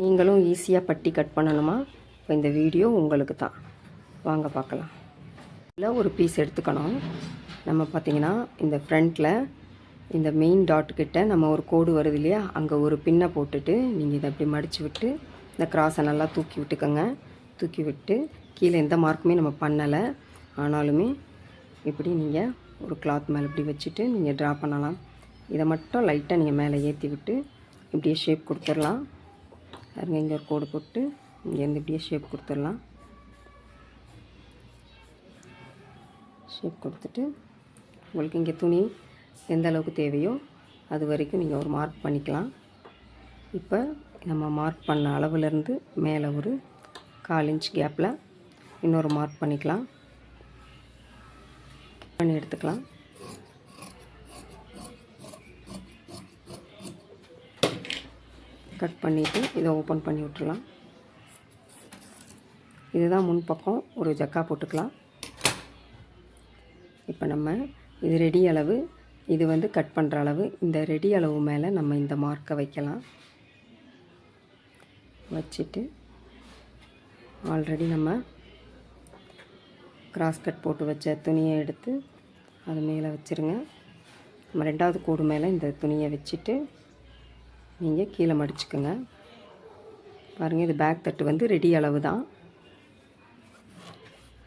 நீங்களும் ஈஸியாக பட்டி கட் பண்ணணுமா? இப்போ இந்த வீடியோ உங்களுக்கு தான். வாங்க பார்க்கலாம். இதில் ஒரு பீஸ் எடுத்துக்கணும். நம்ம பார்த்திங்கன்னா இந்த ஃப்ரண்ட்டில் இந்த மெயின் டாட்டுக்கிட்ட நம்ம ஒரு கோடு வருது இல்லையா, அங்கே ஒரு பின்னை போட்டுட்டு நீங்கள் இதை அப்படி மடித்து விட்டு இந்த கிராஸை நல்லா தூக்கி விட்டுக்கோங்க. தூக்கி விட்டு கீழே எந்த மார்க்குமே நம்ம பண்ணலை, ஆனாலுமே இப்படி நீங்கள் ஒரு கிளாத் மேலே இப்படி வச்சுட்டு நீங்கள் ட்ரா பண்ணலாம். இதை மட்டும் லைட்டாக நீங்கள் மேலே ஏற்றி விட்டு இப்படியே ஷேப் கொடுத்துடலாம். பாருங்க, இங்கே ஒரு கோடு போட்டு இங்கேருந்து இப்படியே ஷேப் கொடுத்துடலாம். ஷேப் கொடுத்துட்டு உங்களுக்கு இங்கே துணி எந்த அளவுக்கு தேவையோ அது வரைக்கும் நீங்கள் ஒரு மார்க் பண்ணிக்கலாம். இப்போ நம்ம மார்க் பண்ண அளவுலேருந்து மேலே ஒரு 1/4 இன்ச் கேப்பில் இன்னொரு மார்க் பண்ணிக்கலாம். பண்ணி எடுத்துக்கலாம். கட் பண்ணிவிட்டு இதை ஓப்பன் பண்ணி விட்டுடலாம். இதுதான் முன்பக்கம், ஒரு ஜக்கா போட்டுக்கலாம். இப்போ நம்ம இது ரெடி அளவு, இது வந்து கட் பண்ணுற அளவு. இந்த ரெடி அளவு மேலே நம்ம இந்த மார்க்கை வைக்கலாம். வச்சுட்டு ஆல்ரெடி நம்ம கிராஸ் கட் போட்டு வச்ச துணியை எடுத்து அது மேலே வச்சுருங்க. நம்ம 2வது கோடு மேலே இந்த துணியை வச்சுட்டு நீங்கள் கீழே மடிச்சுக்கோங்க. பாருங்கள், இது பேக் தட்டு வந்து ரெடி அளவு தான்.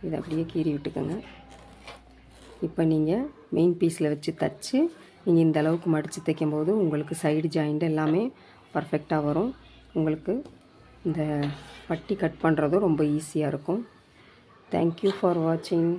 இதை அப்படியே கீறி விட்டுக்கோங்க. இப்போ நீங்கள் மெயின் பீஸில் வச்சு தைச்சி நீங்கள் இந்த அளவுக்கு மடித்து தைக்கும்போது உங்களுக்கு சைடு ஜாயிண்ட் எல்லாமே பர்ஃபெக்டாக வரும். உங்களுக்கு இந்த பட்டி கட் பண்ணுறதும் ரொம்ப ஈஸியாக இருக்கும். தேங்க்யூ ஃபார் வாட்சிங்.